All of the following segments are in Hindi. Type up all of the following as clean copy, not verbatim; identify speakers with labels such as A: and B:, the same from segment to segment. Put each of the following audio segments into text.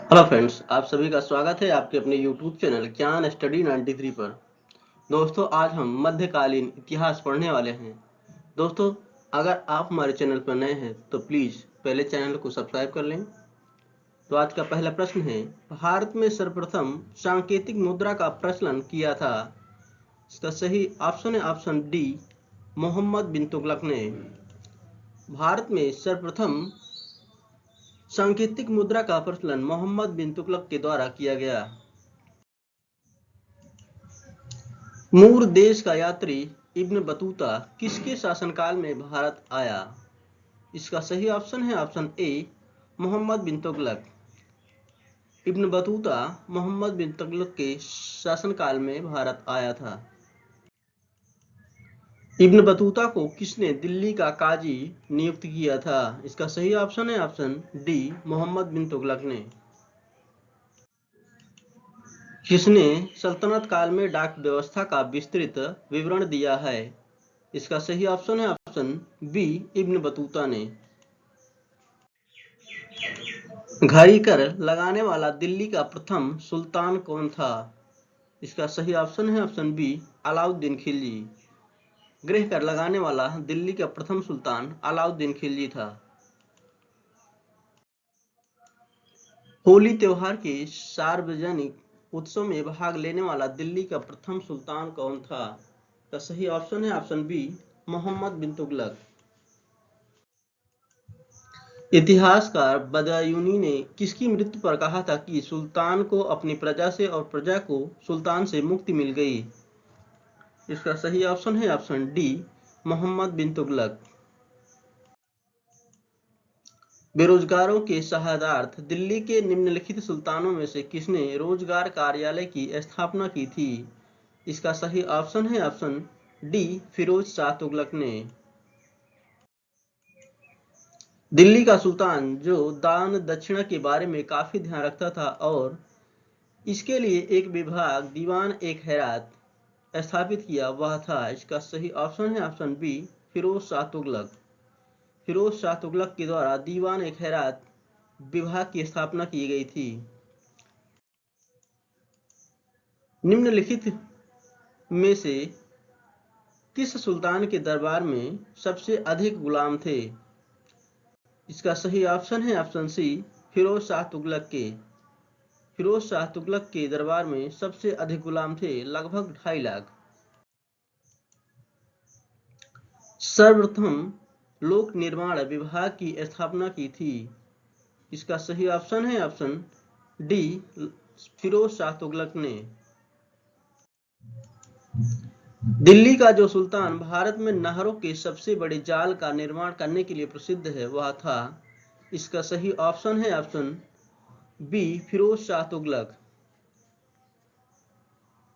A: हेलो फ्रेंड्स, आप सभी का स्वागत है आपके अपने यूट्यूब चैनल ज्ञान स्टडी 93 पर। दोस्तों, आज हम मध्यकालीन इतिहास पढ़ने वाले हैं। दोस्तों, अगर आप हमारे चैनल पर नए हैं तो प्लीज़ पहले चैनल को सब्सक्राइब कर लें। तो आज का पहला प्रश्न है, भारत में सर्वप्रथम सांकेतिक मुद्रा का प्रचलन किया था। इसका सही ऑप्शन है ऑप्शन डी, मोहम्मद बिन तुगलक ने। भारत में सर्वप्रथम सांकेतिक मुद्रा का प्रचलन मोहम्मद बिन तुगलक के द्वारा किया गया। मूर देश का यात्री इब्न बतूता किसके शासनकाल में भारत आया? इसका सही ऑप्शन है ऑप्शन ए, मोहम्मद बिन तुगलक। इब्न बतूता मोहम्मद बिन तुगलक के शासनकाल में भारत आया था। इब्न बतूता को किसने दिल्ली का काजी नियुक्त किया था? इसका सही ऑप्शन है ऑप्शन डी, मोहम्मद बिन तुगलक ने। किसने सल्तनत काल में डाक व्यवस्था का विस्तृत विवरण दिया है? इसका सही ऑप्शन है ऑप्शन बी, इब्न बतूता ने। घड़ी कर लगाने वाला दिल्ली का प्रथम सुल्तान कौन था? इसका सही ऑप्शन है ऑप्शन बी, अलाउद्दीन खिलजी। गृह कर लगाने वाला दिल्ली का प्रथम सुल्तान अलाउद्दीन खिलजी था। होली त्योहार के सार्वजनिक उत्सव में भाग लेने वाला दिल्ली का प्रथम सुल्तान कौन था? इसका सही ऑप्शन है ऑप्शन बी, मोहम्मद बिन तुगलक। इतिहासकार बदायूनी ने किसकी मृत्यु पर कहा था कि सुल्तान को अपनी प्रजा से और प्रजा को सुल्तान से मुक्ति मिल गई? इसका सही ऑप्शन है ऑप्शन डी, मोहम्मद बिन तुगलक। बेरोजगारों के सहायतार्थ दिल्ली के निम्नलिखित सुल्तानों में से किसने रोजगार कार्यालय की स्थापना की थी? इसका सही ऑप्शन है ऑप्शन डी, फिरोज शाह तुगलक ने। दिल्ली का सुल्तान जो दान दक्षिणा के बारे में काफी ध्यान रखता था और इसके लिए एक विभाग दीवान एक हैरात स्थापित किया, वह था। इसका सही ऑप्शन है ऑप्शन बी, फिरोज शाह तुगलक। फिरोज शाह तुगलक के द्वारा दीवान एक हैरात विभाग की स्थापना की गई थी। निम्नलिखित में से किस सुल्तान के दरबार में सबसे अधिक गुलाम थे? इसका सही ऑप्शन है ऑप्शन सी, फिरोज शाह तुगलक के। फिरोज शाह तुगलक के दरबार में सबसे अधिक गुलाम थे, लगभग 2.5 लाख। सर्वप्रथम लोक निर्माण विभाग की स्थापना की थी। इसका सही ऑप्शन है ऑप्शन डी, फिरोज शाह तुगलक ने। दिल्ली का जो सुल्तान भारत में नहरों के सबसे बड़े जाल का निर्माण करने के लिए प्रसिद्ध है, वह था। इसका सही ऑप्शन है ऑप्शन बी, फिरोज शाह तुगलक।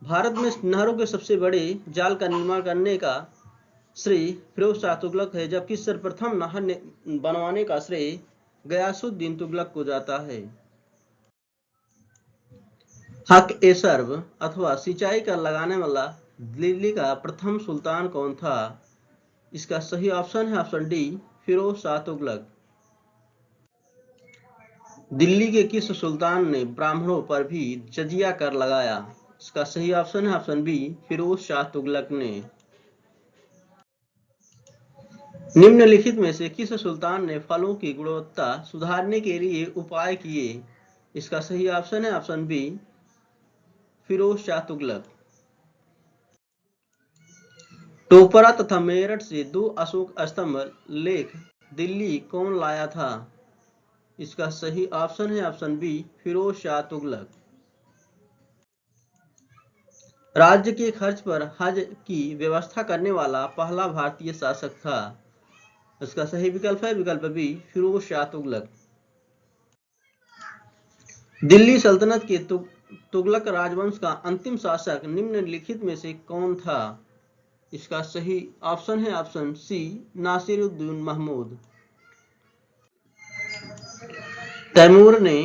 A: भारत में नहरों के सबसे बड़े जाल का निर्माण करने का श्रेय फिरोज शाह तुगलक है, जबकि सर्वप्रथम नहर बनवाने का श्रेय गयासुद्दीन तुगलक को जाता है। हक ए सर्व अथवा सिंचाई कर लगाने वाला दिल्ली का प्रथम सुल्तान कौन था? इसका सही ऑप्शन है ऑप्शन डी, फिरोज शाह तुगलक। दिल्ली के किस सुल्तान ने ब्राह्मणों पर भी जजिया कर लगाया? इसका सही ऑप्शन है ऑप्शन बी, फिरोज शाह तुगलक ने। निम्नलिखित में से किस सुल्तान ने फलों की गुणवत्ता सुधारने के लिए उपाय किए? इसका सही ऑप्शन है ऑप्शन बी, फिरोज शाह तुगलक। टोपरा तथा मेरठ से 2 अशोक स्तंभ लेख दिल्ली कौन लाया था? इसका सही ऑप्शन है ऑप्शन बी, फिरोज शाह तुगलक। राज्य के खर्च पर हज की व्यवस्था करने वाला पहला भारतीय शासक था। इसका सही विकल्प है विकल्प बी, फिरोज शाह तुगलक। दिल्ली सल्तनत के तुगलक राजवंश का अंतिम शासक निम्नलिखित में से कौन था? इसका सही ऑप्शन है ऑप्शन सी, नासिरुद्दीन महमूद। तैमूर ने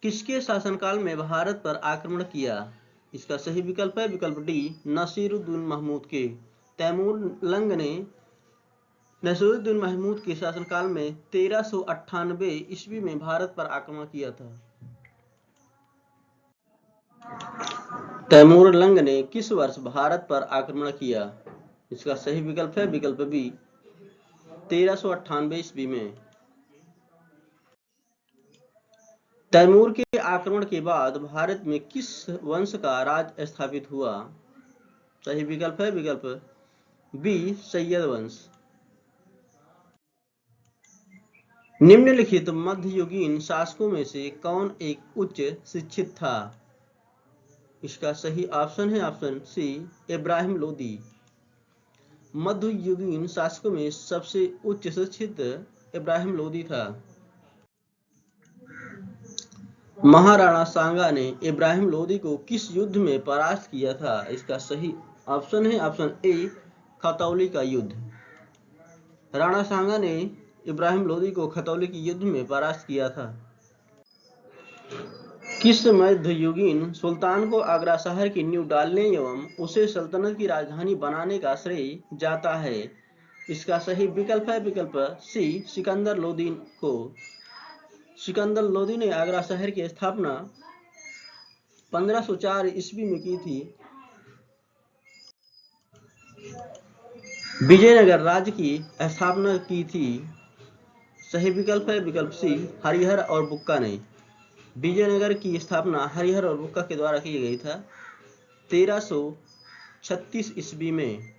A: किसके शासनकाल में भारत पर आक्रमण किया? इसका सही विकल्प है विकल्प डी, नासिरुद्दीन महमूद के। तैमूर लंग ने नासिरुद्दीन महमूद के शासनकाल में 1398 ईस्वी में भारत पर आक्रमण किया था। तैमूर लंग ने किस वर्ष भारत पर आक्रमण किया? इसका सही विकल्प है विकल्प बी 1398 ईस्वी में। तैमूर के आक्रमण के बाद भारत में किस वंश का राज स्थापित हुआ? सही विकल्प है विकल्प बी सैयद वंश। निम्नलिखित मध्ययुगीन शासकों में से कौन एक उच्च शिक्षित था? इसका सही ऑप्शन है ऑप्शन सी इब्राहिम लोदी। मध्ययुगीन शासकों में सबसे उच्च शिक्षित इब्राहिम लोदी था। महाराणा सांगा ने इब्राहिम लोदी को किस युद्ध में परास्त किया था? इसका सही ऑप्शन है ऑप्शन ए खतौली का युद्ध। राणा सांगा ने इब्राहिम लोदी को खतौली के युद्ध में परास्त किया था। किस मध्ययुगीन सुल्तान को आगरा शहर की नींव डालने एवं उसे सल्तनत की राजधानी बनाने का श्रेय जाता है? इसका सही विकल्प है विकल्प सी सिकंदर लोदी को। सिकंदर लोदी ने आगरा शहर की स्थापना 1504 ईस्वी में की थी। विजयनगर राज्य की स्थापना की थी। सही विकल्प है विकल्प सी हरिहर और बुक्का ने। विजयनगर की स्थापना हरिहर और बुक्का के द्वारा की गई था 1336 ईस्वी में।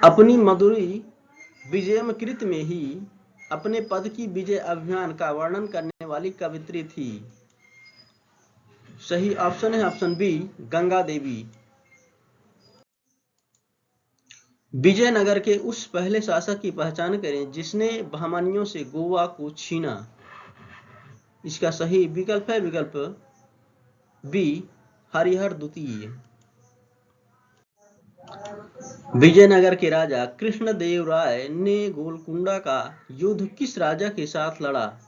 A: अपनी मधुरी विजयम कृत में ही अपने पद की विजय अभियान का वर्णन करने वाली कवित्री थी। सही ऑप्शन है ऑप्शन बी गंगा देवी। विजयनगर के उस पहले शासक की पहचान करें जिसने बहमनियों से गोवा को छीना। इसका सही विकल्प है विकल्प बी हरिहर द्वितीय। विजयनगर के राजा कृष्णदेवराय ने गोलकुंडा का युद्ध किस राजा के साथ लड़ा?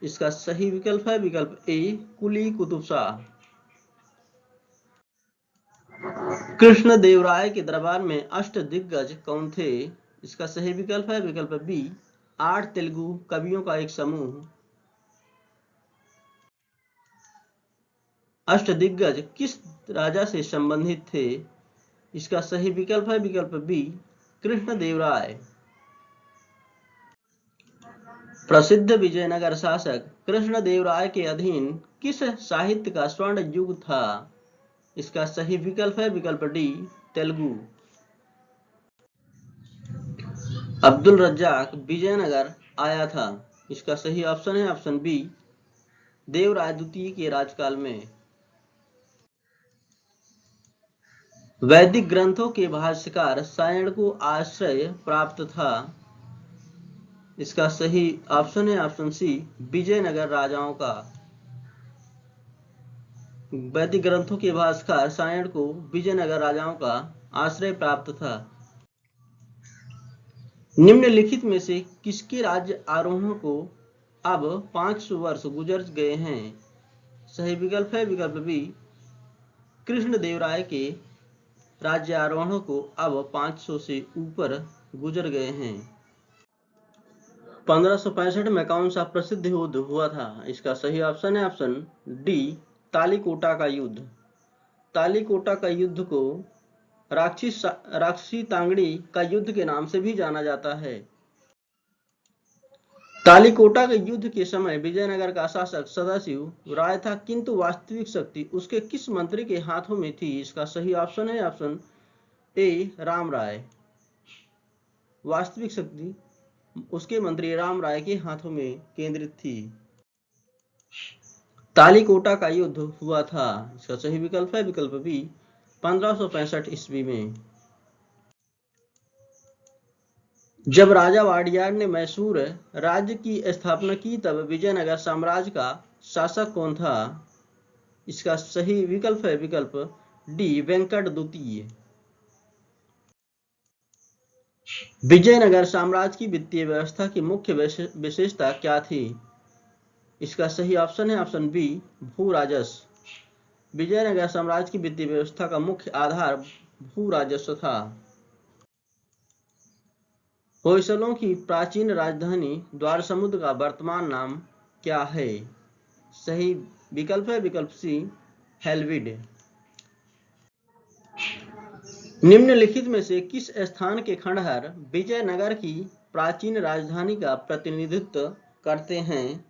A: इसका सही विकल्प है विकल्प ए कुली कुतुब शाह। कृष्णदेवराय के दरबार में अष्टदिग्गज कौन थे? इसका सही विकल्प है विकल्प बी 8 तेलुगु कवियों का एक समूह। अष्टदिग्गज किस राजा से संबंधित थे? इसका सही विकल्प है विकल्प बी कृष्णदेवराय। प्रसिद्ध विजयनगर शासक कृष्णदेवराय के अधीन किस साहित्य का स्वर्ण युग था? इसका सही विकल्प है विकल्प डी तेलुगु। अब्दुल रज्जाक विजयनगर आया था। इसका सही ऑप्शन है ऑप्शन बी देवराय द्वितीय के राजकाल में। वैदिक ग्रंथों के भाष्यकार सायण को आश्रय प्राप्त था। इसका सही ऑप्शन है ऑप्शन सी विजयनगर राजाओं का। वैदिक ग्रंथों के भाष्यकार सायण को विजयनगर राजाओं का आश्रय प्राप्त था। निम्नलिखित में से किसके राज्य आरोहण को अब 500 वर्ष गुजर गए हैं? सही विकल्प है विकल्प बी कृष्णदेवराय के राज्यारोहण को अब 500 से ऊपर गुजर गए हैं। 1565 में कौन सा प्रसिद्ध युद्ध हुआ था? इसका सही ऑप्शन है ऑप्शन डी तालीकोटा का युद्ध। तालीकोटा का युद्ध को राक्षसी तांगड़ी का युद्ध के नाम से भी जाना जाता है। तालीकोटा के युद्ध के समय विजयनगर का शासक सदाशिव राय था किंतु वास्तविक शक्ति उसके किस मंत्री के हाथों में थी? इसका सही ऑप्शन है ऑप्शन ए राम राय। वास्तविक शक्ति उसके मंत्री राम राय के हाथों में केंद्रित थी। तालीकोटा का युद्ध हुआ था। इसका सही विकल्प है विकल्प बी 1565 ईस्वी में। जब राजा वाडियार ने मैसूर राज्य की स्थापना की तब विजयनगर साम्राज्य का शासक कौन था? इसका सही विकल्प है विकल्प डी वेंकट द्वितीय। विजयनगर साम्राज्य की वित्तीय व्यवस्था की मुख्य विशेषता क्या थी? इसका सही ऑप्शन है ऑप्शन बी भू राजस्व। विजयनगर साम्राज्य की वित्तीय व्यवस्था का मुख्य आधार भू राजस्व था। होयसलों की प्राचीन राजधानी द्वारसमुद्र का वर्तमान नाम क्या है? सही विकल्प है विकल्प सी हेल्विड। निम्नलिखित में से किस स्थान के खंडहर विजयनगर की प्राचीन राजधानी का प्रतिनिधित्व करते हैं?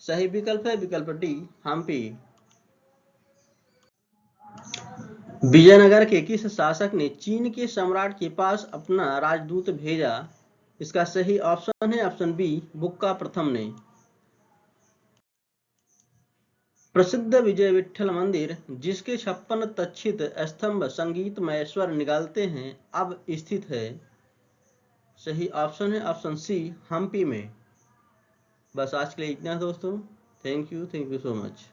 A: सही विकल्प है विकल्प डी हम्पी। विजयनगर के किस शासक ने चीन के सम्राट के पास अपना राजदूत भेजा? इसका सही ऑप्शन है ऑप्शन बी बुक्का प्रथम ने। प्रसिद्ध विजय विठ्ठल मंदिर जिसके 56 तक्षित स्तंभ संगीतमय स्वर निकालते हैं अब स्थित है? सही ऑप्शन है ऑप्शन सी हम्पी में। बस आज के लिए इतना दोस्तों। Thank you so much.